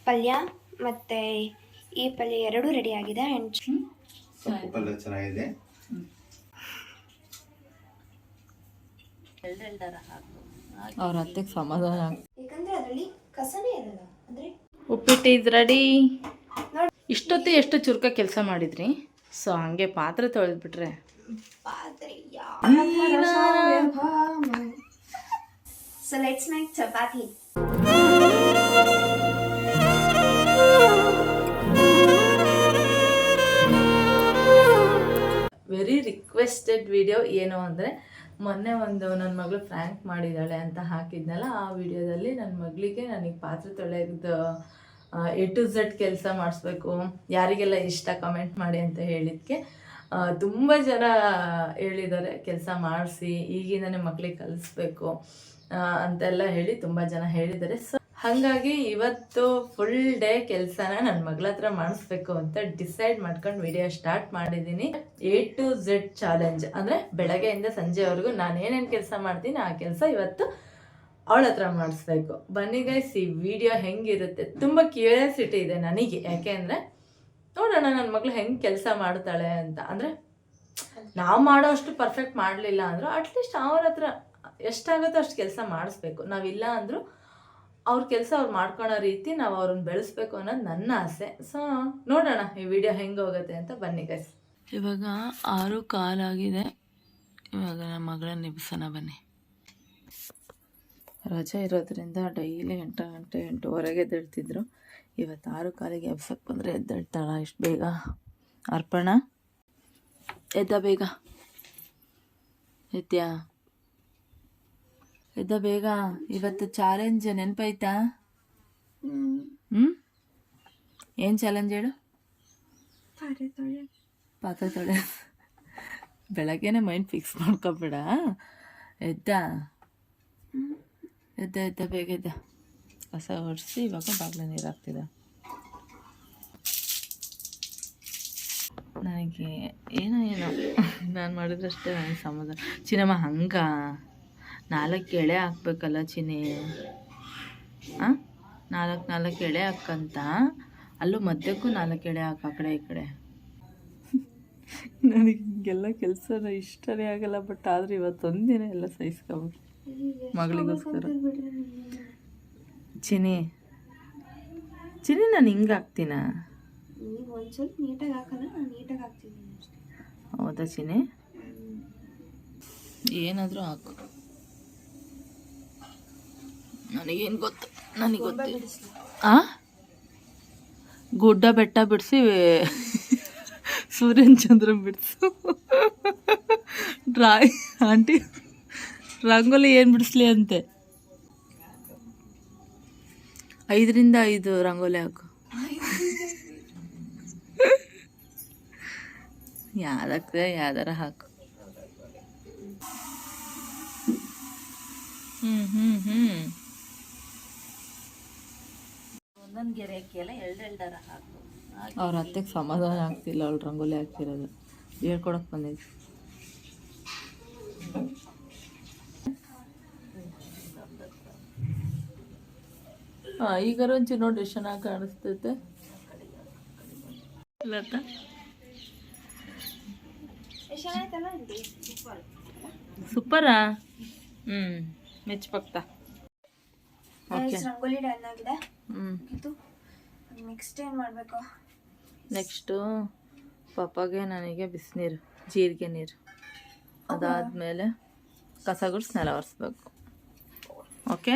ಪಲ್ಯ ಮತ್ತು ಈ ಪಲ್ಯ ಎರಡೂ ರೆಡಿ ಆಗಿದೆ. ಪಲ್ಯ ಚೆನ್ನಾಗಿದೆ. ಅವ್ರ ಹತ್ತಿಗೆ ಸಮಾಧಾನ. ಯಾಕಂದರೆ ಅದರಲ್ಲಿ ಕಸನೇ ಇರಲ್ಲ. ಅಂದರೆ ಉಪ್ಪಿಟ್ಟು ಇದು ರೆಡಿ. ಇಷ್ಟೊತ್ತು ಎಷ್ಟು ಚುರುಕ ಕೆಲಸ ಮಾಡಿದ್ರಿ. ಸೊ ಹಂಗೆ ಪಾತ್ರೆ ತೊಳೆದ್ಬಿಟ್ರೆ So let's make chapati. Very requested video ಏನು ಅಂದರೆ, ಮೊನ್ನೆ ಒಂದು ನನ್ನ ಮಗಳು ಫ್ರ್ಯಾಂಕ್ ಮಾಡಿದ್ದಾಳೆ ಅಂತ ಹಾಕಿದ್ನಲ್ಲ, ಆ ವಿಡಿಯೋದಲ್ಲಿ ನನ್ನ ಮಗಳಿಗೆ ನನಗೆ ಪಾತ್ರೆ ತೊಳೆಯೋದು A to Z ಕೆಲಸ ಮಾಡಿಸ್ಬೇಕು, ಯಾರಿಗೆಲ್ಲ ಇಷ್ಟ ಕಮೆಂಟ್ ಮಾಡಿ ಅಂತ ಹೇಳಿದ್ದಕ್ಕೆ ತುಂಬ ಜನ ಹೇಳಿದ್ದಾರೆ ಕೆಲಸ ಮಾಡಿಸಿ ಈಗಿಂದನೇ ಮಕ್ಕಳಿಗೆ ಕಲಿಸ್ಬೇಕು ಅಂತೆಲ್ಲ ಹೇಳಿ ತುಂಬ ಜನ ಹೇಳಿದ್ದಾರೆ. ಸೊ ಹಾಗಾಗಿ ಇವತ್ತು ಫುಲ್ ಡೇ ಕೆಲಸನ ನನ್ನ ಮಗಳ ಹತ್ರ ಮಾಡಿಸ್ಬೇಕು ಅಂತ ಡಿಸೈಡ್ ಮಾಡ್ಕೊಂಡು ವಿಡಿಯೋ ಸ್ಟಾರ್ಟ್ ಮಾಡಿದ್ದೀನಿ. A to Z ಚಾಲೆಂಜ್ ಅಂದರೆ ಬೆಳಗ್ಗೆಯಿಂದ ಸಂಜೆವರೆಗೂ ನಾನು ಏನೇನು ಕೆಲಸ ಮಾಡ್ತೀನಿ ಆ ಕೆಲಸ ಇವತ್ತು ಅವಳ ಹತ್ರ ಮಾಡಿಸ್ಬೇಕು. ಬನ್ನಿ ಗೈಸ್, ಈ ವಿಡಿಯೋ ಹೆಂಗಿರುತ್ತೆ ತುಂಬ ಕ್ಯೂರಿಯಾಸಿಟಿ ಇದೆ ನನಗೆ. ಯಾಕೆ ಅಂದರೆ ನೋಡೋಣ ನನ್ನ ಮಗಳು ಹೆಂಗೆ ಕೆಲಸ ಮಾಡ್ತಾಳೆ ಅಂತ. ಅಂದರೆ ನಾವು ಮಾಡೋ ಅಷ್ಟು ಪರ್ಫೆಕ್ಟ್ ಮಾಡಲಿಲ್ಲ ಅಂದರೂ ಅಟ್ಲೀಸ್ಟ್ ಅವ್ರ ಹತ್ರ ಎಷ್ಟಾಗುತ್ತೋ ಅಷ್ಟು ಕೆಲಸ ಮಾಡಿಸ್ಬೇಕು. ನಾವಿಲ್ಲ ಅಂದರೂ ಅವ್ರ ಕೆಲಸ ಅವ್ರು ಮಾಡ್ಕೊಳೋ ರೀತಿ ನಾವು ಅವ್ರನ್ನ ಬೆಳೆಸ್ಬೇಕು ಅನ್ನೋದು ನನ್ನ ಆಸೆ. ಸೊ ನೋಡೋಣ ಈ ವಿಡಿಯೋ ಹೆಂಗೆ ಹೋಗುತ್ತೆ ಅಂತ. ಬನ್ನಿ ಗೈಸ್, ಇವಾಗ 6:15 ಆಗಿದೆ. ಇವಾಗ ನಮ್ಮ ಮಗಳನ್ನ ನಿಬ್ಸೋಣ ಬನ್ನಿ. ರಜೆ ಇರೋದ್ರಿಂದ ಡೈಲಿ 8 ಗಂಟೆ 8:15 ಎದ್ದೇಳ್ತಿದ್ರು. ಇವತ್ತು 6:15ಗೆ ಎಬ್ಸಕ್ಕೆ ಬಂದರೆ ಎದ್ದೇಳ್ತಾಳ ಇಷ್ಟು ಬೇಗ. ಅರ್ಪಣ ಎದ್ದ ಬೇಗ, ಎದ್ಯಾ ಎದ್ದ ಬೇಗ. ಇವತ್ತು ಚಾಲೆಂಜ್ ನೆನಪಾಯ್ತಾ? ಏನು ಚಾಲೆಂಜ್ ಹೇಳು? ಪಾತ್ರೆ ತೊಳೆ. ಬೆಳಗ್ಗೆನೆ ಮೈಂಡ್ ಫಿಕ್ಸ್ ಮಾಡ್ಕೊಬೇಡ. ಎದ್ದ ಎದ್ದ ಎದ್ದ ಬೇಗ ಎದ್ದ. ಕಸ ಒರೆಸಿ ಇವಾಗ ಬಾಗಿಲು ನೀರು ಹಾಕ್ತಿದ್ದ. ನನಗೆ ಏನೋ ನಾನು ಮಾಡಿದ್ರಷ್ಟೇ ನನಗೆ ಸಮಾಧಾನ. ಚಿನ್ನಮ್ಮ ಹಂಗ 4 ಎಳೆ ಹಾಕ್ಬೇಕಲ್ಲ ಚಿನ್ನಿ. 4 ಎಳೆ ಹಾಕಂತ ಅಲ್ಲೂ ಮಧ್ಯಕ್ಕೂ 4 ಎಳೆ ಹಾಕು, ಆ ಕಡೆ ಈ ಕಡೆ. ನನಗೆ ಹಿಂಗೆಲ್ಲ ಕೆಲಸನ ಇಷ್ಟನೇ ಆಗಲ್ಲ. ಬಟ್ ಆದರೆ ಇವತ್ತೊಂದಿನ ಎಲ್ಲ ಸಹಿಸ್ಕೊಬೇಕು ಮಗಳಿಗೋಸ್ಕರ. ಚಿನ್ನಿ ನಾನು ಹಿಂಗೆ ಹಾಕ್ತೀನ? ಹೌದಾ ಚಿನ್ನಿ? ಏನಾದರೂ ಹಾಕು, ನನಗೇನು ಗೊತ್ತು. ನನಗೆ ಗೊತ್ತು. ಗುಡ್ಡ ಬೆಟ್ಟ ಬಿಡಿಸಿ ಸೂರ್ಯನ ಚಂದ್ರ ಬಿಡಿಸು. ಆಂಟಿ ರಂಗೋಲಿ ಏನು ಬಿಡಿಸ್ಲಿ ಅಂತೆ? 5ರಿಂದ 5 ರಂಗೋಲಿ ಹಾಕು. ಯಾವ್ದಾಗ್ತದೆ ಯಾವ್ದಾರ ಹಾಕು. ಒಂದೊಂದು ಗೆರೆ ಹಾಕಿಯಲ್ಲ, ಎರಡೆರಡರ ಹಾಕು. ಅವ್ರ ಹತ್ತಿಗೆ ಸಮಾಧಾನ ಆಗ್ತಿಲ್ಲ ಅವಳು ರಂಗೋಲಿ ಹಾಕ್ತಿರೋದು. ಹೇಳ್ಕೊಡಕ್ಕೆ ಬಂದಿದ್ದೆ. ಈಗ ಒಂಚೂರು ನೋಡಿ ಎಷ್ಟು ಚೆನ್ನಾಗಿ ಕಾಣಿಸ್ತೈತೆ. ಲತಾ ಸೂಪರಾ? ಮೆಚ್ಚಪಕ್ತಾ. ರಂಗೋಲಿ ಡನ್ ಆಗಿದೆ. ನೆಕ್ಸ್ಟ್ ಏನು ಮಾಡಬೇಕು? ನೆಕ್ಸ್ಟು ಪಪ್ಪಾಗೆ ನನಗೆ ಬಿಸಿನೀರು, ಜೀರಿಗೆ ನೀರು. ಅದಾದಮೇಲೆ ಕಸ ಗುಡಿಸಿ ನೆಲ ಒರೆಸ್ಬೇಕು. ಓಕೆ.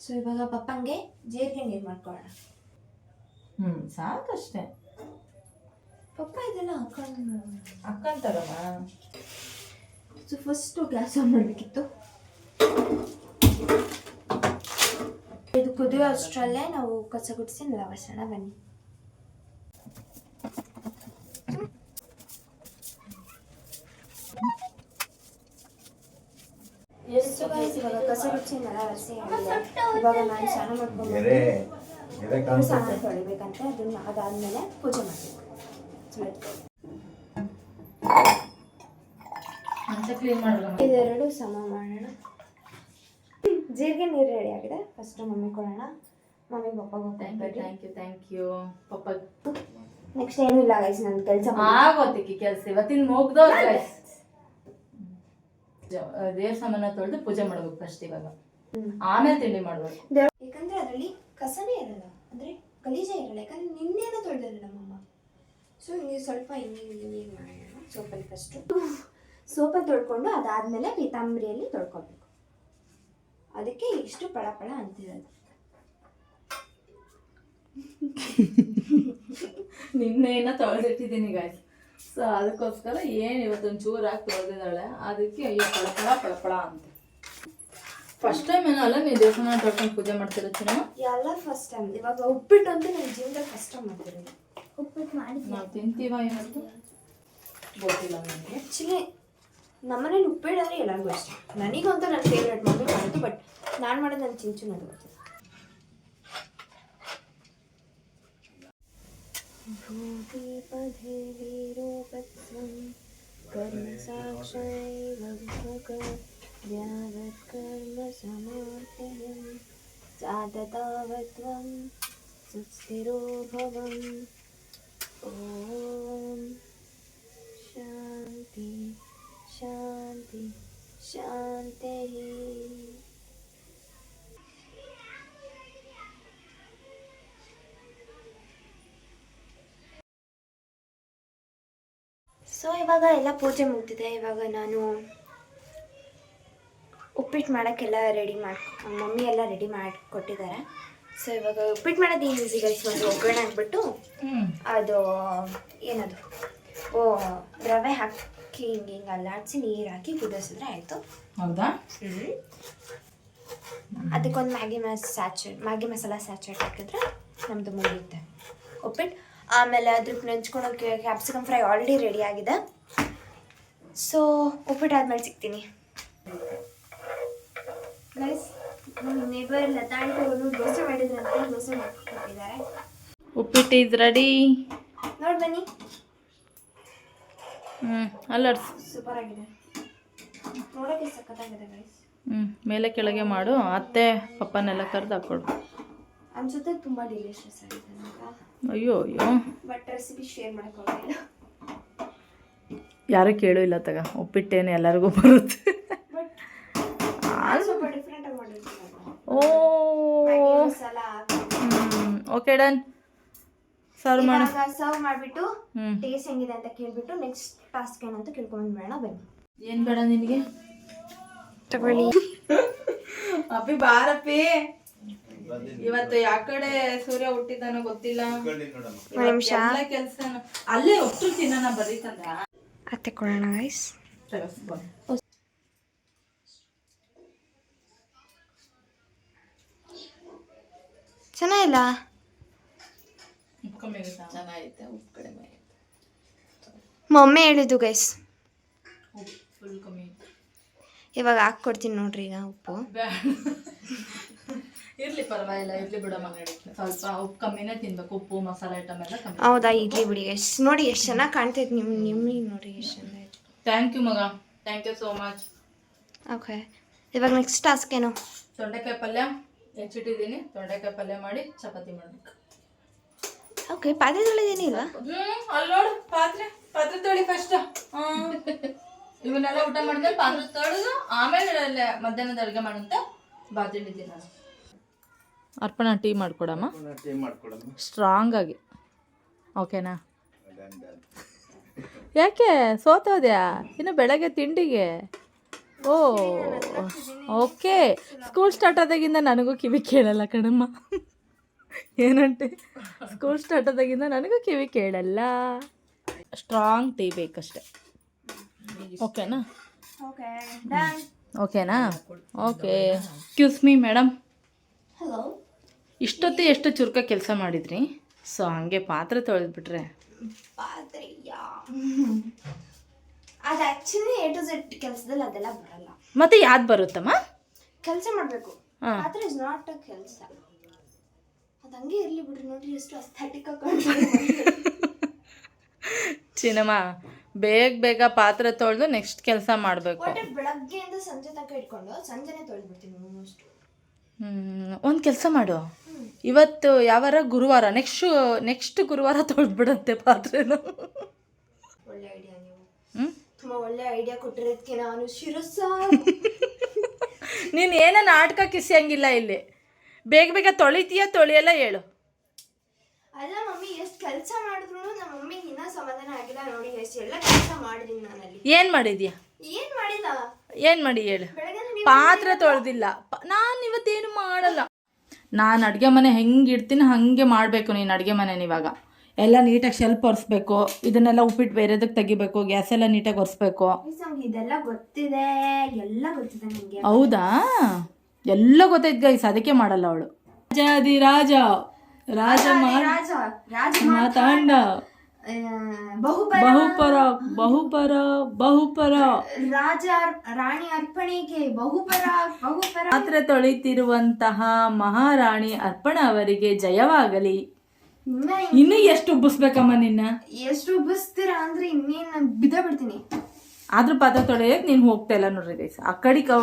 ಸೊ ಇವಾಗ ಪಪ್ಪಂಗೆ ಜೀರಿಗೆ ನೀರು ಮಾಡ್ಕೊಳ್ಳೋಣ. ಸಾಕಷ್ಟೇ. ಪಪ್ಪ ಇದೆಲ್ಲ ಹಾಕ್ಕೊಂತಾರಮ್ಮ. ಸೊ ಫಸ್ಟು ಗ್ಯಾಸ್ ಆನ್ ಮಾಡಬೇಕಿತ್ತು. ಇದು ಕುದಿಯೋ ಅಷ್ಟರಲ್ಲೇ ನಾವು ಕಸ ಗುಡಿಸಿ ನೆಲ ಒರೆಸೋಣ ಬನ್ನಿ. ಇವಾಗ ಕಸ ಗುಡಿಸಿ ನೆಲ ಒರೆಸಿ ಇವಾಗ ನಾನು ಸ್ನಾನ ಮಾಡ್ಕೊಂಡು ಸಾಮಾನು ತೊಳಿಬೇಕಂತೆ. ಅದನ್ನ ಅದಾದ್ಮೇಲೆ ಪೂಜೆ ಮಾಡಬೇಕು. ಇದೆರಡು ಸಮ ಮಾಡೋಣ. ಜೀರಿಗೆ ನೀರು ರೆಡಿ ಆಗಿದೆ. ಫಸ್ಟ್ ಮಮ್ಮಿ ಕೊಡೋಣ. ಮಮ್ಮಿ ಪಪ್ಪಾಗ ಥ್ಯಾಂಕ್ ಯು ಪಪ್ಪ. ನೆಕ್ಸ್ಟ್ ಏನೂ ಇಲ್ಲ ಗೈಸ್, ನನ್ನ ಕೆಲಸ ಆಗೋತಿಕ್ಕಿ ಕೆಲಸ ಇವತ್ತಿನ ಮುಗ್ದೋ ಗೈಸ್. ದೇವ್ರ ಸಾಮಾನ ತೊಳೆದು ಪೂಜೆ ಮಾಡ್ಬೇಕು ಫಸ್ಟ್ ಇವಾಗ, ಆಮೇಲೆ ತಿಂಡಿ ಮಾಡ್ಬೇಕು. ಯಾಕಂದ್ರೆ ಅದರಲ್ಲಿ ಕಸನೇ ಇರಲ್ಲ, ಅಂದ್ರೆ ಗಲೀಜೇ ಇರಲ್ಲ, ಯಾಕಂದ್ರೆ ನಿನ್ನೆನ ತೊಳೆದಿರಲ್ಲ ನಮ್ಮಮ್ಮ. ಸೊ ಹಿಂಗೆ ಸ್ವಲ್ಪ ಹಿಂಗೆ ಮಾಡೋಣ. ಸೋಪಲ್ಲಿ ಫಸ್ಟು ಸೋಪಲ್ಲಿ ತೊಳ್ಕೊಂಡು ಅದಾದಮೇಲೆ ಪೀತಾಂಬರಿಯಲ್ಲಿ ತೊಳ್ಕೊಬೇಕು. ಅದಕ್ಕೆ ಇಷ್ಟು ಪಳ ಅಂತಿರೋದು. ನಿನ್ನೆನ ತೊಳೆದಿಟ್ಟಿದ್ದೀನಿ ಗಾಯ್ಸ್. ಸೊ ಅದಕ್ಕೋಸ್ಕರ ಏನು ಇವತ್ತೊಂದು ಚೂರಾಗಿ ತೊಳೆದಿದ್ದಾಳೆ, ಅದಕ್ಕೆ ಅಯ್ಯೋ ಪಳ ಅಂತ. ಫಸ್ಟ್ ಟೈಮ್ ಏನಲ್ಲ ನೀವು ದೇವಸ್ಥಾನ ತೊಳ್ಕೊಂಡು ಪೂಜೆ ಮಾಡ್ತಿರೋ ಚಿನ್ನ? ಎಲ್ಲ ಫಸ್ಟ್ ಟೈಮ್. ಇವಾಗ ಉಪ್ಪಿಟ್ಟು ಅಂತ ನನ್ನ ಜೀವನದಲ್ಲಿ ಫಸ್ಟ್ ಟೈಮ್ ಮಾಡ್ತಿರೋದು. ಉಪ್ಪಿಟ್ಟು ಮಾಡಿ ನಾವು ತಿಂತೀವ ಇವತ್ತು ಗೊತ್ತಿಲ್ಲ ನನಗೆ. ಆ್ಯಕ್ಚುಲಿ ನಮ್ಮನೇಲಿ ಉಪ್ಪಿಟ್ಟು ಅಂದರೆ ಎಲ್ಲರಿಗೂ ಇಷ್ಟ. ನನಗಂತೂ ನನ್ನ ಫೇವ್ರೇಟ್ ಮಮ್ಮಿ ಮಾಡೋದು, ಬಟ್ ನಾನು ಮಾಡೋದು ನನ್ನ ಚಿಂಚು ಅದು ಗೊತ್ತಿಲ್ಲ. ಭೂತಿಪಧೆ ವೀರೋಪತ್ಸಂ ಕರ್ಮ ಸಾಕ್ಷೈವ ವ್ಯಾವತ್ಕರ್ಮ ಸಮರ್ಥಯಂ ಸಾಧತಾವತ್ವಂ ಸುಸ್ಥಿರೋ ಭವಂ. ಓಂ ಶಾಂತಿ ಶಾಂತಿ ಶಾಂತಿ. ಸೊ ಇವಾಗ ಎಲ್ಲ ಪೂಜೆ ಮುಗ್ದಿದೆ. ಇವಾಗ ನಾನು ಉಪ್ಪಿಟ್ಟು ಮಾಡೋಕ್ಕೆಲ್ಲ ಮಮ್ಮಿ ಎಲ್ಲ ರೆಡಿ ಮಾಡಿ ಕೊಟ್ಟಿದ್ದಾರೆ. ಸೊ ಇವಾಗ ಉಪ್ಪಿಟ್ಟು ಮಾಡೋದು ಏನು ಈಸಿ ಗೈಸ್. ಒಂದು ಒಗ್ಗರಣೆ ಹಾಕ್ಬಿಟ್ಟು ಅದು ಏನದು ರವೆ ಹಾಕಿ ಹಿಂಗೆ ಅಲ್ಲಾಡಿಸಿ ನೀರು ಹಾಕಿ ಕುದಿಸಿದ್ರೆ ಆಯಿತು. ಹೌದಾ? ಅದಕ್ಕೊಂದು ಮ್ಯಾಗಿ ಮಸಾಲ ಸ್ಯಾಚುರೇಟ್ ಹಾಕಿದ್ರೆ ನಮ್ಮದು ಮುಗಿಯುತ್ತೆ ಉಪ್ಪಿಟ್ಟು. ಆಮೇಲೆ ಅದ್ರಕ್ಕೆ ನೆಂಚ್ಕೊಳೋಕ್ಕೆ ಕ್ಯಾಪ್ಸಿಕಮ್ ಫ್ರೈ ಆಲ್ರೆಡಿ ರೆಡಿ ಆಗಿದೆ. ಸೊ ಉಪ್ಪಿಟ್ಟು ಆದ್ಮೇಲೆ ಸಿಗ್ತೀನಿ ಗೈಸ್. ನೇಬರ್ ಲತಾ ಅವರು ದೋಸೆ ಮಾಡಿದ್ರಂತೆ, ದೋಸೆ ಮಾಡ್ಕೊಟ್ಟಿದ್ದಾರೆ. ಉಪ್ಪಿಟ್ಟು ಇಸ್ ರೆಡಿ. ನೋಡಿ ಬನ್ನಿ. ಅಲ್ಲರ್ಸ್ ಸೂಪರ್ ಆಗಿದೆ, ನೋಡೋಕ್ಕೆ ಸಖತ್ತಾಗಿದೆ ಗೈಸ್. ಮೇಲೆ ಕೆಳಗೆ ಮಾಡು, ಅತ್ತೆ ಪಪ್ಪನೆಲ್ಲ ಕರೆದು ಹಾಕೊಡು. ಅನ್ಸುತ್ತೆ ತುಂಬ ಡಿಲಿಷಿಯಸ್ ಆಗಿದೆ ಅಂತ. ಅಯ್ಯೋ ಬಟ್ ರೆಸಿಪಿ ಶೇರ್ ಮಾಡೋಕ್ಕಾಗಲ್ಲ. ಯಾರು ಕೇಳೂ ಇಲ್ಲ ತಗ, ಉಪ್ಪಿಟ್ಟೇನು ಎಲ್ಲರಿಗೂ ಬರುತ್ತೆ. ಸ್ವಲ್ಪ ಡಿಫ್ರೆಂಟ್ ಆಗಿ ಮಾಡಿರ್ತೀನಿ. Masala okay done. ಸರ್ವ್ ಮಾಡಿಬಿಟ್ಟು ಟೇಸ್ಟ್ ಹೆಂಗಿದೆ ಅಂತ ಕೇಳ್ಬಿಟ್ಟು ನೆಕ್ಸ್ಟ್ ಟಾಸ್ಕ್ ಏನಂತ ಕೇಳ್ಕೊಂಡು ಬೇಡ. ಬನ್ನಿ. ಏನು ಬೇಡ ನಿನಗೆ? ತಗೊಳ್ಳಿ ಅಪ್ಪಿ ಬಾರಪ್ಪಿ. ಇವತ್ತು ಯಾವ ಕಡೆ ಸೂರ್ಯ ಹುಟ್ಟಿದಾನೋ ಗೊತ್ತಿಲ್ಲ. ನಿಮಿಷ ಕೆಲಸ ಅಲ್ಲೇ ಒಟ್ಟು ತಿನ್ನೋಣ ಬರ್ರಿ ತಂದ ಅತ್ತೆ ಕೊಡೋಣ ಗೈಸ್. ಚೆನ್ನಾಗಿಲ್ಲ, ಉಪ್ಪು ಕಮ್ಮಿ ಆಗುತ್ತಾ? ಚೆನ್ನಾಗೈತೆ, ಉಪ್ಪು ಕಡಿಮೆ ಆಯ್ತು. ಮಮ್ಮಿ ಹೇಳಿದ್ದು ಗೈಸ್. ಉಪ್ಪು ಫುಲ್ ಕಮ್ಮಿ ಆಯ್ತು. ಇವಾಗ ಹಾಕ್ಕೊಡ್ತೀನಿ ನೋಡ್ರಿ. ಈಗ ಉಪ್ಪು ಇರ್ಲಿ ಪರವಾಗಿಲ್ಲ, ಇರ್ಲಿ ಬಿಡಮ್ಮ. ಸ್ವಲ್ಪ ಉಪ್ಪು ಕಮ್ಮಿನೇ ತಿನ್ಬೇಕು, ಉಪ್ಪು ಮಸಾಲೆ ಐಟಮ್ ಎಲ್ಲ ಕಮ್ಮಿ. ಹೌದಾ? ಇಡ್ಲಿ ಬಿಡಿ ಗೈಸ್. ನೋಡಿ ಎಷ್ಟು ಚೆನ್ನಾಗಿ ಕಾಣ್ತೈತೆ ನಿಮಗೆ. ನೋಡಿ ಎಷ್ಟು ಚೆನ್ನಾಗಿ. ಥ್ಯಾಂಕ್ ಯು ಮಗ, thank you so much. Okay, ಇವಾಗ ನೆಕ್ಸ್ಟ್ ಟಾಸ್ಕ್ ಏನು? ತೊಂಡೆಕಾಯಿ ಪಲ್ಯ ಹೆಚ್ಚಿಟ್ಟಿದ್ದೀನಿ. ತೊಂಡೆಕಾಯಿ ಪಲ್ಯ ಮಾಡಿ ಚಪಾತಿ ಮಾಡ್ಬೇಕು. ಓಕೆ, ಪಾತ್ರೆ ತೊಳೆದೇನಿಲ್ವಾ? ಅಲ್ಲಿ ನೋಡು, ಪಾತ್ರೆ ತೊಳಿ ಫಸ್ಟ್. ಇವನ್ನೆಲ್ಲ ಊಟ ಮಾಡಿದ್ಮೇಲೆ ಪಾತ್ರೆ ತೊಳೆದು ಆಮೇಲೆ ಮಧ್ಯಾಹ್ನದ ಅಡುಗೆ ಮಾಡಂತ ಬಾತಿಟ್ಟಿದ್ದೀನಿ ನಾನು. ಅರ್ಪಣಾ ಟೀ ಮಾಡ್ಕೊಡಮ್ಮ, ಸ್ಟ್ರಾಂಗ್ ಆಗಿ. ಓಕೆನಾ? ಯಾಕೆ ಸೋತೋದ್ಯಾ ಇನ್ನು ಬೆಳಗ್ಗೆ ತಿಂಡಿಗೆ? ಓಕೆ. ಸ್ಕೂಲ್ ಸ್ಟಾರ್ಟ್ ಆದಾಗಿಂದ ನನಗೂ ಕಿವಿ ಕೇಳಲ್ಲ ಕಣಮ್ಮ. ಏನಂತೆ? ಸ್ಕೂಲ್ ಸ್ಟಾರ್ಟ್ ಆದಾಗಿಂದ ನನಗೂ ಕಿವಿ ಕೇಳಲ್ಲ. ಸ್ಟ್ರಾಂಗ್ ಟೀ ಬೇಕಷ್ಟೆ. ಓಕೆನಾ? ಓಕೆನಾ? Okay. Excuse me madam, hello. ಇಷ್ಟೊತ್ತು ಎಷ್ಟು ಚುರುಕ ಕೆಲಸ ಮಾಡಿದ್ರಿ? ಸೊ ಹಂಗೆ ಪಾತ್ರೆ ತೊಳೆದ್ಬಿಟ್ರೆ ಪಾತ್ರೆ ಅದು ಆ್ಯಕ್ಚುಲಿ ಎ ಟು ಝೆಡ್ ಕೆಲಸದಲ್ಲಿ ಅದೆಲ್ಲ ಬರಲ್ಲ. ಮತ್ತೆ ಯಾವ್ದು ಬರುತ್ತಮ್ಮ? ಕೆಲಸ ಮಾಡಬೇಕು. ಪಾತ್ರೆ ಇಸ್ ನಾಟ್ ಅ ಕೆಲಸ. ಅದು ಹಂಗೆ ಇರಲಿ ಬಿಡ್ರಿ. ನೋಡ್ರಿ ಎಷ್ಟು ಅಸ್ಥೆಟಿಕ್ ಚಿನ್ನಮ್ಮ, ಬೇಗ ಪಾತ್ರೆ ತೊಳೆದು ನೆಕ್ಸ್ಟ್ ಕೆಲಸ ಮಾಡಬೇಕು. ಬೆಳಗ್ಗೆಯಿಂದ ಸಂಜೆ ತನಕ ಇಟ್ಕೊಂಡು ಸಂಜೆನೆ ತೊಳೆದ್ಬಿಡ್ತೀನಿ ಆಲ್ಮೋಸ್ಟ್. ಒಂದು ಕೆಲಸ ಮಾಡು, ಇವತ್ತು ಯಾವಾರ ಗುರುವಾರ, ನೆಕ್ಸ್ಟ್ ಗುರುವಾರ ತೊಳೆದ್ಬಿಡಂತೆ ಪಾತ್ರೆನ. ಒಳ್ಳೆ ಐಡಿಯಾ ನೀವು. ತುಂಬಾ ಒಳ್ಳೆ ಐಡಿಯಾ ಕೊಟ್ಟಿರೋದಕ್ಕೆ ನಾನು ಶಿರಸ. ನೀನು ಏನೋ ನಾಟಕ ಕಿಸಿಯಂಗಿಲ್ಲ ಇಲ್ಲಿ. ಬೇಗ ಬೇಗ ತೊಳೆಯಲ್ಲ ಹೇಳು. ಅಲ್ಲ ಮಮ್ಮಿ, ಎಷ್ಟು ಕೆಲಸ ಮಾಡಿದ್ರು ನಮ್ಮ ಮಮ್ಮಿಗೆ ಇನ್ನೂ ಸಮಾಧಾನ ಆಗಿಲ್ಲ ನೋಡಿ. ಎಷ್ಟು ಎಲ್ಲ ಕೆಲಸ ಮಾಡಿದೀನಿ ನಾನಲ್ಲಿ. ಏನು ಮಾಡಿದ್ಯಾ? ಏನ್ ಮಾಡಿಲ್ಲ. ಏನು ಮಾಡಿ ಹೇಳು. ಪಾತ್ರೆ ತೊಳೆದಿಲ್ಲ. ನಾನು ಇವತ್ತೇನು ಮಾಡಲ್ಲ. ನಾನು ಅಡುಗೆ ಮನೆ ಹೆಂಗೆ ಇಡ್ತೀನಿ ಹಾಗೆ ಮಾಡಬೇಕು. ನೀನು ಅಡುಗೆ ಮನೇನ ಇವಾಗ ಎಲ್ಲ ನೀಟಾಗಿ ಶೆಲ್ಫ್ ಒರೆಸ್ಬೇಕು. ಇದನ್ನೆಲ್ಲ ಉಪ್ಪಿಟ್ಟು ಬೇರೆದಕ್ಕೆ ತೆಗಿಬೇಕು. ಗ್ಯಾಸ್ ಎಲ್ಲ ನೀಟಾಗಿ ಒರೆಸ್ಬೇಕು. ಇದೆಲ್ಲ ಗೊತ್ತಿದೆ, ಎಲ್ಲ ಗೊತ್ತಿದೆ ನನಗೆ. ಹೌದಾ? ಎಲ್ಲ ಗೊತ್ತೈತೆ ಗೈಸ್, ಅದಕ್ಕೆ ಮಾಡಲ್ಲ ಅವಳು. ರಾಜ ಮಾತಾಂಡ ಬಹುಪರ ರಾಜ ರಾಣಿ ಅರ್ಪಣೆಗೆ ಬಹುಪರ. ಪಾತ್ರೆ ತೊಳಿತಿರುವಂತಹ ಮಹಾರಾಣಿ ಅರ್ಪಣಾ ಅವರಿಗೆ ಜಯವಾಗಲಿ. ಇನ್ನು ಎಷ್ಟು ಉಬ್ಬಿಸ್ಬೇಕಮ್ಮ ನಿನ್ನ? ಎಷ್ಟು ಉಬ್ಬಿಸ್ತೀರಾ ಅಂದ್ರೆ ಇನ್ನೇನು ಬಿದ್ದ ಬಿಡ್ತೀನಿ. ಆದ್ರೂ ಪಾತ್ರೆ ತೊಳೆಯಕ್ಕೆ ನೀನು ಹೋಗ್ತಾ ಇಲ್ಲ ನೋಡ್ರಿ ಗೈಸ್. ಆ ಕಡೆಗೆ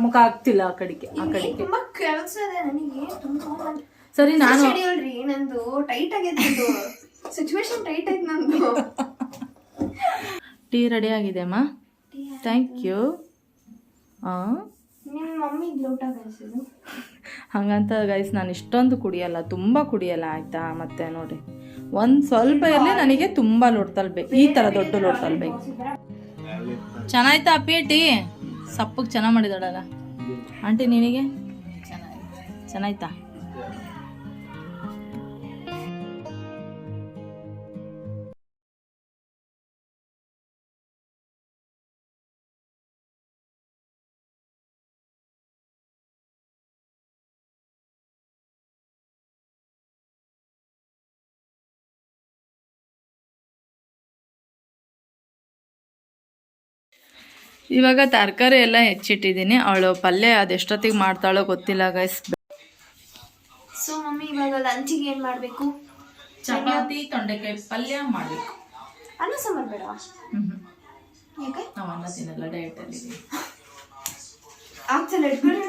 ಮುಖ ಆಗ್ತಿಲ್ಲ. ಆ ಕಡೆಗೆ ತುಂಬಾ ಕೆಲಸ ಇದೆ ನನಗೆ. ತುಂಬಾ ಸರಿ, ನಾನು ಹೇಳ್ರಿ, ನಂದು ಟೈಟ್ ಆಗೈತೆ. ಸಿಚುವೇಶನ್ ಟೈಟ್ ಐತೆ ನಂದು. ಟೀ ರೆಡಿ ಆಗಿದೆ ಅಮ್ಮ. Thank you. ನಿಮ್ಮ ಮಮ್ಮಿ ಲೋಟ ಕಳಿಸಿದ್ದು. ಹಂಗಂತ ಗೈಸ್ ನಾನು ಇಷ್ಟೊಂದು ಕುಡಿಯಲ್ಲ, ತುಂಬ ಕುಡಿಯಲ್ಲ ಆಯ್ತಾ. ಮತ್ತೆ ನೋಡಿ, ಒಂದು ಸ್ವಲ್ಪ ಇರಲಿ, ನನಗೆ ತುಂಬ ಲೋಟದಲ್ಲಿ ಬೇಕು. ಈ ಥರ ದೊಡ್ಡ ಲೋಟದಲ್ಲಿ ಬೇಕು. ಚೆನ್ನಾಯ್ತಾ ಅಪ್ಪಿ ಟೀ? ಸಪ್ಪಗೆ ಚೆನ್ನಾಗಿ ಮಾಡಿದಾಳಲ್ಲ ಆಂಟಿ. ನಿನಗೆ ಚೆನ್ನಾಯ್ತಾ? ಇವಾಗ ತರಕಾರಿ ಎಲ್ಲ ಹೆಚ್ಚಿಟ್ಟಿದ್ದೀನಿ. ಅವಳು ಪಲ್ಯ ಅದೆಷ್ಟೊತ್ತಿಗೆ ಮಾಡ್ತಾಳೋ ಗೊತ್ತಿಲ್ಲ ಗೈಸ್. ಸೊ ಮಮ್ಮಿ, ಇವಾಗ ಲಂಚಿಗೆ ಏನು ಮಾಡಬೇಕು? ಚಪಾತಿ ತೊಂಡೆಕಾಯಿ ಪಲ್ಯ ಮಾಡಬೇಕು. ಅನ್ನ ಸಾಂಬಾರು ಬೇಡ? ಯಾಕೆ? ನಾವು ಅನ್ನ ತಿನ್ನಲ್ಲ, ಡಯಟಲ್ಲಿ. ಆಗ್ತಲ್ಲ, ಇಟ್ಕೊಳ್ಳೋಣ.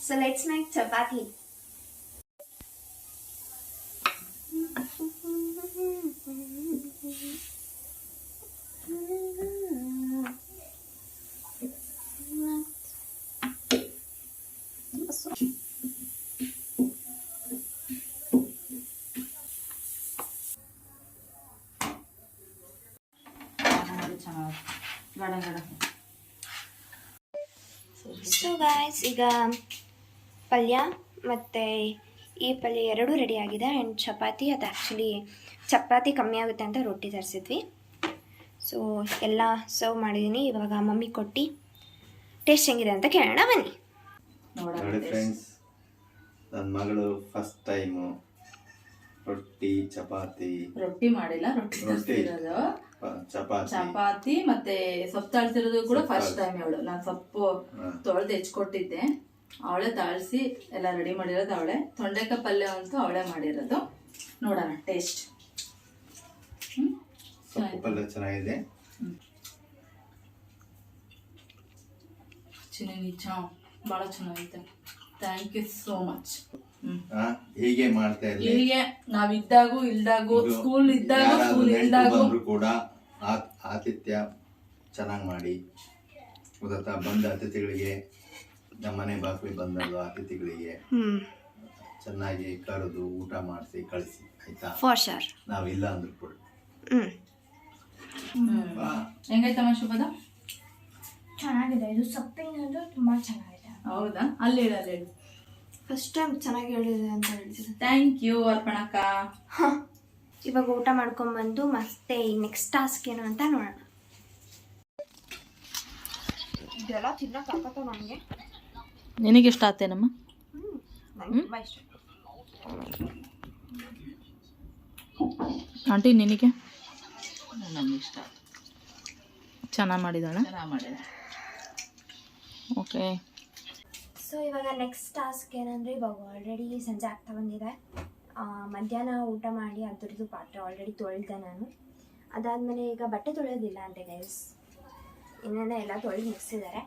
So let's make chapati. So guys, ಈಗ ಪಲ್ಯ ಮತ್ತು ಈ ಪಲ್ಯ ಎರಡೂ ರೆಡಿ ಆಗಿದೆ. ಆ್ಯಂಡ್ ಚಪಾತಿ, ಅದು ಆ್ಯಕ್ಚುಲಿ ಚಪಾತಿ ಕಮ್ಮಿ ಆಗುತ್ತೆ ಅಂತ ರೊಟ್ಟಿ ತರಿಸಿದ್ವಿ. ಸೊ ಎಲ್ಲ ಸರ್ವ್ ಮಾಡಿದ್ದೀನಿ. ಇವಾಗ ಮಮ್ಮಿ ಕೊಟ್ಟು ಟೇಸ್ಟ್ ಹೆಂಗಿದೆ ಅಂತ ಕೇಳೋಣ ಬನ್ನಿ. ನೋಡಿ ಫ್ರೆಂಡ್ಸ್, ನನ್ನ ಮಗಳು ಫಸ್ಟ್ ಟೈಮು ರೊಟ್ಟಿ ಮಾಡಿಲ್ಲ. ಚಪಾತಿ ಮತ್ತೆ ಸೊಪ್ಪು ತಾಳ್ಸಿರೋದು ಕೂಡ ಫಸ್ಟ್ ಟೈಮ್ ಅವಳು. ನಾನು ಸೊಪ್ಪು ತೊಳೆದು ಹೆಚ್ಕೊಟ್ಟಿದ್ದೆ, ಅವಳೇ ತಾಳಿಸಿ ಎಲ್ಲ ರೆಡಿ ಮಾಡಿರೋದು ಅವಳೇ. ತೊಂಡೆಕಾಯಿ ಪಲ್ಯ ಅಂತೂ ಅವಳೇ ಮಾಡಿರೋದು. ನೋಡೋಣ ಟೇಸ್ಟ್. ಪಲ್ಯ ಚೆನ್ನಾಗಿದೆ. ಭಾಳ ಚೆನ್ನಾಗಿದೆ. Thank you so much. ಹೀಗೆ ಮಾಡ್ತಾ ಇರ್ಲಿ. ಹೀಗೆ ನಾವಿದ್ದಾಗೂ ಇಲ್ದಾಗೂ, ಸ್ಕೂಲ್ ಇದ್ದಾಗ ಸ್ಕೂಲ್ ಇಲ್ದಾಗೂ ಕೂಡ ಆತಿಥ್ಯ ಚೆನ್ನಾಗಿ ಮಾಡಿ. ಗೊತ್ತಾ, ಬಂದ ಅತಿಥಿಗಳಿಗೆ, ನಮ್ಮ ಮನೆ ಬಾಗಿಲಿಗೆ ಬಂದದ್ದು ಅತಿಥಿಗಳಿಗೆ ಚೆನ್ನಾಗಿ ಕರೆದು ಊಟ ಮಾಡಿಸಿ ಕಳಿಸಿ, ಆಯ್ತಾ? For sure. ನಾವಿಲ್ಲ ಅಂದ್ರೂ ಕೂಡ. ಹೆಂಗೈತಮ್ಮ ಶುಭದ? ಚೆನ್ನಾಗಿದೆ. ಇದು ಸೊಪ್ಪಿನದು ತುಂಬ ಚೆನ್ನಾಗಿದೆ. ಹೌದಾ? ಅಲ್ಲಿ ಹೇಳು. ಫಸ್ಟ್ ಟೈಮ್ ಚೆನ್ನಾಗಿ ಹೇಳಿದೆ ಅಂತ ಹೇಳ್ತಿದ್ದೆ. ಥ್ಯಾಂಕ್ ಯು ಅರ್ಪಣಕ್ಕ. ಇವಾಗ ಊಟ ಮಾಡ್ಕೊಂಡ್ಬಂದು ಮತ್ತೆ ನೆಕ್ಸ್ಟ್ ಟಾಸ್ಕ್ ಏನು ಅಂತ ನೋಡೋಣ. ಇದೆಲ್ಲ ತಿನ್ನಕ್ಕಾಗತ್ತ ನನಗೆ? ನಿನಗೆ ಇಷ್ಟ ಆತೇನಮ್ಮ? ನನಗೆ ತುಂಬ ಇಷ್ಟ. ಆಂಟಿ ನಿನಗೆ? ನನಗೆ ಇಷ್ಟ. ಚೆನ್ನಾಗಿ ಮಾಡಿದಾಳೆ. ಓಕೆ. ಸೊ ಇವಾಗ ನೆಕ್ಸ್ಟ್ ಟಾಸ್ಕ್ ಏನಂದರೆ, ಇವಾಗ ಆಲ್ರೆಡಿ ಸಂಜೆ ಆಗ್ತಾ ಬಂದಿದೆ. ಮಧ್ಯಾಹ್ನ ಊಟ ಮಾಡಿ ಅದ್ರದ್ದು ಪಾತ್ರೆ ಆಲ್ರೆಡಿ ತೊಳೆದೆ ನಾನು. ಅದಾದಮೇಲೆ ಈಗ ಬಟ್ಟೆ ತೊಳೆಯೋದಿಲ್ಲ ಅಂದರೆ ಗೈಸ್, ಇನ್ನೇನೆ ಎಲ್ಲ ತೊಳೆದು ಮುಗಿಸಿದ್ದಾರೆ.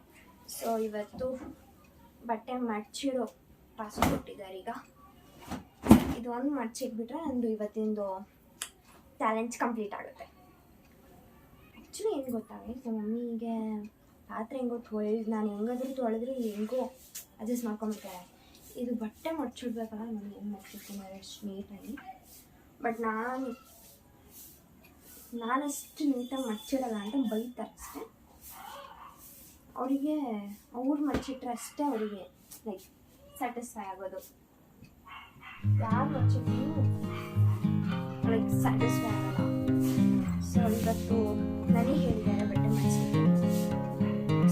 ಸೊ ಇವತ್ತು ಬಟ್ಟೆ ಮಡ್ಚಿಡೋ ಟಾಸ್ಕ್ ಕೊಟ್ಟಿದ್ದಾರೆ. ಈಗ ಇದು ಒಂದು ಮಡ್ಚಿಟ್ಬಿಟ್ರೆ ನಂದು ಇವತ್ತಿಂದು ಚಾಲೆಂಜ್ ಕಂಪ್ಲೀಟ್ ಆಗುತ್ತೆ. ಆ್ಯಕ್ಚುಲಿ ಏನು ಗೊತ್ತಾಗ ನಮ್ಮ ಮಮ್ಮಿಗೆ ಪಾತ್ರೆ ಹೆಂಗೋ ನಾನು ಹೆಂಗಾದ್ರೂ ತೊಳೆದ್ರೆ ಹೆಂಗೋ ಅಡ್ಜಸ್ಟ್ ಮಾಡ್ಕೊಂಬಿಡ್ತಾರೆ. ಇದು ಬಟ್ಟೆ ಮಡ್ಚಿಡ್ಬೇಕಲ್ಲ, ನಾನು ಹೆಂಗೆ ಮಡ್ಚಿಡ್ತೀನಿ ಅಷ್ಟು ನೀಟಾಗಿ. ಬಟ್ ನಾನಷ್ಟು ನೀಟಾಗಿ ಮಡ್ಚಿಡಲ್ಲ ಅಂತ ಬೈತಾರೆ ಅಷ್ಟೇ. ಅವರಿಗೆ ಅವ್ರು ಮಡ್ಚಿಟ್ರೆ ಅಷ್ಟೇ ಅವರಿಗೆ ಲೈಕ್ ಸ್ಯಾಟಿಸ್ಫೈ ಆಗೋದು. ಯಾರು ಮಡ್ಚಿಟ್ರು ಲೈಕ್ ಸ್ಯಾಟಿಸ್ಫೈ ಆಗಲ್ಲ. ಸೊ ಇವತ್ತು ನನಗೆ ಹೇಳಿದ್ದಾರೆ ಬಟ್ಟೆ ಮಡ್ಚಿಟ್ಟು.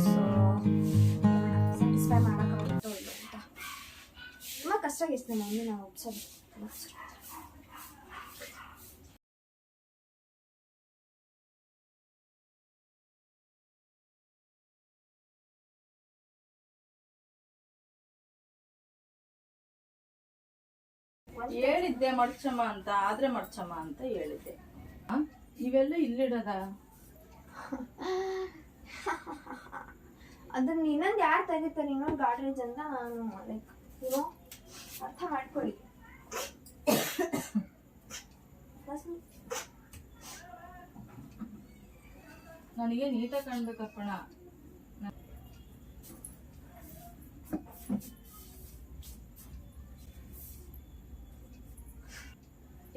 ಸೊ ಸ್ಯಾಟಿಸ್ಫೈ ಮಾಡೋಕ್ಕಾಗುತ್ತೋ ಇಲ್ಲ ಅಂತ ತುಂಬ ಕಷ್ಟ ಆಗಿತ್ತು ನನಗೆ. ನಾವು ಒಪ್ಸೋದು ತುಂಬ ಕಷ್ಟ. ಹೇಳಿದ್ದೆ ಮಡ್ಚಮ್ಮ ಅಂತ, ಆದ್ರೆ ಮಡ್ಚಮ್ಮ ಅಂತ ಹೇಳಿದ್ದೆ. ಇವೆಲ್ಲ ಇಲ್ಲಿಡದ ಅದನ್ನ ಇನ್ನೊಂದು ಯಾರು ತೆಗಿತಾರೆ, ಇನ್ನೊಂದು ಗಾಡ್ರೇಜ್ ಅಂತ ನಾನು ಲೈಕ್ ಏನೋ ಅರ್ಥ ಮಾಡ್ಕೊಳ್ಳಿ. ನನಗೆ ನೀಟಾಗಿ ಕಾಣ್ಬೇಕಪ್ಪಣ.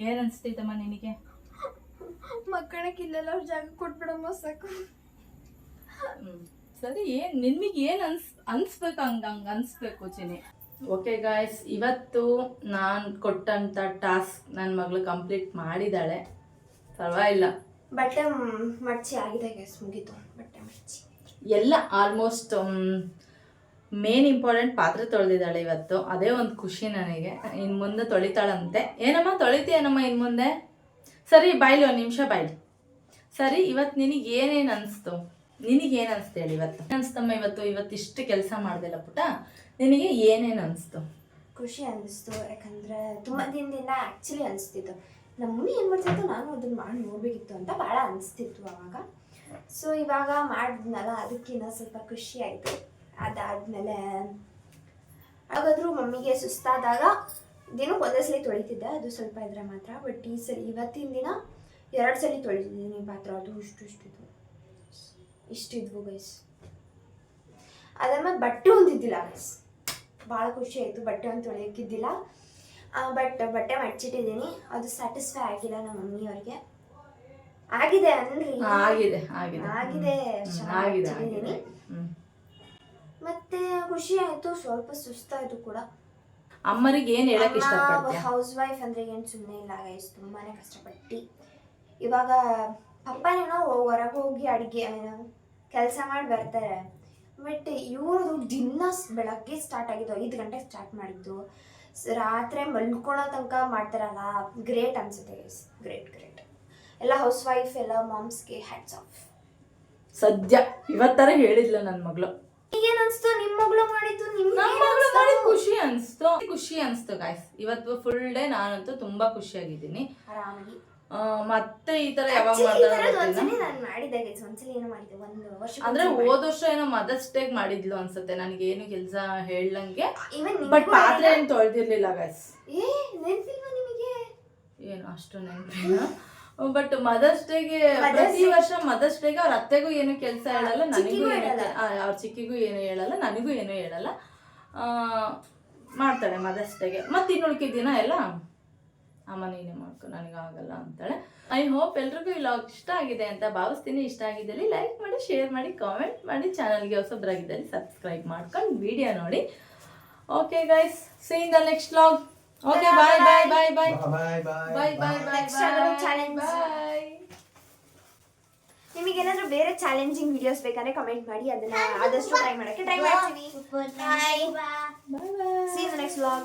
ಏನ್ ಅನ್ಸ್ತೈತಮ್ಮ ನಿನಗೆ? ಮಕ್ಕಳಕ್ಕೆ ಇಲ್ಲೆಲ್ಲ ಜಾಗ ಕೊಟ್ಬಿಡಮ್ಮ ಸಾಕು. ಸರಿ, ನಿಮಗೆ ಏನ್ ಅನ್ಸ್ಬೇಕು ಹಂಗ ಅನ್ಸ್ಬೇಕು ಚಿನಿ. ಓಕೆ ಗಾಯ್ಸ್, ಇವತ್ತು ನಾನು ಕೊಟ್ಟಂತ ಟಾಸ್ಕ್ ನನ್ನ ಮಗಳು ಕಂಪ್ಲೀಟ್ ಮಾಡಿದಾಳೆ. ಪರವಾಗಿಲ್ಲ, ಬಟ್ಟೆ ಮಡ್ಚಿ ಆಗಿದೆ ಗೈಸ್, ಮುಗೀತು ಬಟ್ಟೆ ಮಡ್ಚಿ ಎಲ್ಲ ಆಲ್ಮೋಸ್ಟ್. ಮೇನ್ ಇಂಪಾರ್ಟೆಂಟ್ ಪಾತ್ರೆ ತೊಳೆದಿದ್ದಾಳೆ ಇವತ್ತು. ಅದೇ ಒಂದು ಖುಷಿ ನನಗೆ. ಇನ್ನು ಮುಂದೆ ತೊಳಿತಾಳಂತೆ. ಏನಮ್ಮ ತೊಳಿತೀಯನಮ್ಮ ಇನ್ನು ಮುಂದೆ? ಸರಿ ಬಾಯ್ಲಿ, ಒಂದು ನಿಮಿಷ ಬಾಯ್ಲಿ. ಸರಿ, ಇವತ್ತು ನಿನಗೆ ಏನೇನು ಅನಿಸ್ತು? ನಿನಗೇನು ಅನಿಸ್ತು ಹೇಳಿ ಇವತ್ತು? ಅನಿಸ್ತಮ್ಮ ಇವತ್ತು ಇಷ್ಟು ಕೆಲಸ ಮಾಡ್ದಿಲ್ಲ ಪುಟ, ನಿನಗೆ ಏನೇನು ಅನಿಸ್ತು? ಖುಷಿ ಅನ್ನಿಸ್ತು. ಯಾಕಂದರೆ ತುಂಬ ದಿನದಿಂದ ಆ್ಯಕ್ಚುಲಿ ಅನಿಸ್ತಿತ್ತು ನಮ್ಮ ಮಮ್ಮಿ ಏನು ಮಾಡ್ತಿತ್ತು, ನಾನು ಅದನ್ನು ಮಾಡಿ ನೋಡಬೇಕಿತ್ತು ಅಂತ ಭಾಳ ಅನಿಸ್ತಿತ್ತು ಅವಾಗ. ಸೊ ಇವಾಗ ಮಾಡಿದ್ನಲ್ಲ, ಅದಕ್ಕಿಂತ ಸ್ವಲ್ಪ ಖುಷಿ ಆಯಿತು. ಅದಾದಮೇಲೆ ಹಾಗಾದರೂ ಮಮ್ಮಿಗೆ ಸುಸ್ತಾದಾಗ ದಿನಕ್ಕೆ ಒಂದೇ ಸಲ ತೊಳಿತಿದ್ದೆ, ಅದು ಸ್ವಲ್ಪ ಇದ್ರೆ ಮಾತ್ರ. ಬಟ್ ಈ ಸಲ ಇವತ್ತಿನ ದಿನ 2 ಸಲ ತೊಳಿತಿದ್ದೀನಿ ಪಾತ್ರೆ. ಅದು ಇಷ್ಟಿದ್ವು ಗೈಸ್. ಅದಾದ್ಮೇಲೆ ಬಟ್ಟೆ ಒಂದಿದ್ದಿಲ್ಲ ಗೈಸ್, ಭಾಳ ಖುಷಿ ಆಯಿತು. ಬಟ್ಟೆ ಒಂದು ತೊಳೆಯೋಕ್ಕಿದ್ದಿಲ್ಲ. ಬಟ್ ಬಟ್ಟೆ ಮಡ್ಚಿಟ್ಟಿದ್ದೀನಿ. ಅದು ಸ್ಯಾಟಿಸ್ಫೈ ಆಗಿಲ್ಲ ನಮ್ಮ ಮಮ್ಮಿಯವ್ರಿಗೆ. ಆಗಿದೆ ಅನ್ರಿ, ಆಗಿದೆ. ಮತ್ತೆ ಖುಷಿ ಆಯಿತು, ಸ್ವಲ್ಪ ಸುಸ್ತಾಯಿತು ಕೂಡ. ಅಮ್ಮರಿಗೆ ಏನು ಹೇಳಕ್ ಇಷ್ಟಪಡ್ತೀಯ? ಹೌಸ್ ವೈಫ್ ಅಂದರೆ ಏನು ಸುಮ್ಮನೆ ಇಲ್ಲ ಗೈಸ್, ತುಂಬಾ ಕಷ್ಟಪಟ್ಟು. ಇವಾಗ ಪಪ್ಪನೇನೋ ಹೊರಗೆ ಹೋಗಿ ಅಡುಗೆ ಕೆಲಸ ಮಾಡಿ ಬರ್ತಾರೆ. ಬಟ್ ಇವ್ರದ್ದು ದಿನ ಬೆಳಗ್ಗೆ ಸ್ಟಾರ್ಟ್ ಆಗಿದ್ದು 5 ಗಂಟೆಗೆ ಸ್ಟಾರ್ಟ್ ಮಾಡಿದ್ದು, ರಾತ್ರಿ ಮಲ್ಕೊಳ್ಳೋ ತನಕ ಮಾಡ್ತಾರಲ್ಲ, ಗ್ರೇಟ್ ಅನ್ಸುತ್ತೆ ಗೈಸ್. ಗ್ರೇಟ್ ಎಲ್ಲ ಹೌಸ್ ವೈಫ್ ಎಲ್ಲ ಮಾಮ್ಸ್ಗೆ ಹ್ಯಾಟ್ಸ್ ಆಫ್. ಸದ್ಯ ಇವತ್ತರ ಹೇಳಿದ್ಲು ನನ್ನ ಮಗಳು. ಈಗೇನು ಅನಿಸ್ತು ನಿಮ್ಮ ಮಗಳು ಮಾಡಿದ್ದು? ಖುಷಿ ಅನಿಸ್ತು ಗಾಯ್ಸ್. ಇವತ್ತು ಫುಲ್ ಡೇ ನಾನಂತೂ ತುಂಬಾ ಖುಷಿಯಾಗಿದ್ದೀನಿ, ಆರಾಮಾಗಿ. ಮತ್ತೆ ಈ ತರ ಯಾವಾಗ ಮಾಡ್ತಾರೆ ಅಂದ್ರೆ ಹೋದ ವರ್ಷ ಏನೋ ಮದರ್ಸ್ ಡೇ ಮಾಡಿದ್ಲು ಅನ್ಸುತ್ತೆ. ನನಗೆ ಏನು ಕೆಲಸ ಹೇಳಂಗೆ, ಬಟ್ ಪಾತ್ರೆ ಏನು ತೊಳೆದಿರ್ಲಿಲ್ಲ ಗೈಸ್. ಏನು ಅಷ್ಟು ನೆನಪಿಲ್ಲ. ಬಟ್ ಮದರ್ಸ್ ಡೇಗೆ ಪ್ರತಿ ವರ್ಷ ಮದರ್ಸ್ ಡೇಗೆ ಅವ್ರ ಅತ್ತೆಗೂ ಏನು ಕೆಲಸ ಹೇಳಲ್ಲ, ನನಗೂ ಅವ್ರ ಚಿಕ್ಕಿಗೂ ಏನು ಹೇಳಲ್ಲ, ನನಗೂ ಏನು ಹೇಳಲ್ಲ. ಮಾಡ್ತಾಳೆ ಮದರ್ಸ್ ಡೇಗೆ. ಮತ್ತೆ ಇನ್ನು ಉಳ್ಕಿದ ದಿನ ಎಲ್ಲ ಅಮ್ಮ ನೀನೇ ಮಾಡ್ಕೊ, ನನಗಾಗಲ್ಲ ಅಂತಾಳೆ. ಐ ಹೋಪ್ ಎಲ್ರಿಗೂ ಈ ವ್ಲಾಗ್ ಇಷ್ಟ ಆಗಿದೆ ಅಂತ ಭಾವಿಸ್ತೀನಿ. ಇಷ್ಟ ಆಗಿದ್ದಲ್ಲಿ ಲೈಕ್ ಮಾಡಿ, ಶೇರ್ ಮಾಡಿ, ಕಾಮೆಂಟ್ ಮಾಡಿ. ಚಾನಲ್ಗೆ ಹೊಸಬ್ರಾಗಿದ್ದಲ್ಲಿ ಸಬ್ಸ್ಕ್ರೈಬ್ ಮಾಡ್ಕೊಂಡು ವಿಡಿಯೋ ನೋಡಿ. Okay guys, see in the next vlog. Okay, bye bye bye bye bye bye bye bye. ನಿಮಗೇನಾದ್ರೂ ಬೇರೆ ಚಾಲೆಂಜಿಂಗ್ ವಿಡಿಯೋಸ್ ಬೇಕಾದ್ರೆ ಕಮೆಂಟ್ ಮಾಡಿ, ಅದನ್ನ ಆದಷ್ಟು ಟ್ರೈ ಮಾಡ್ತೀನಿ. See you in the next vlog.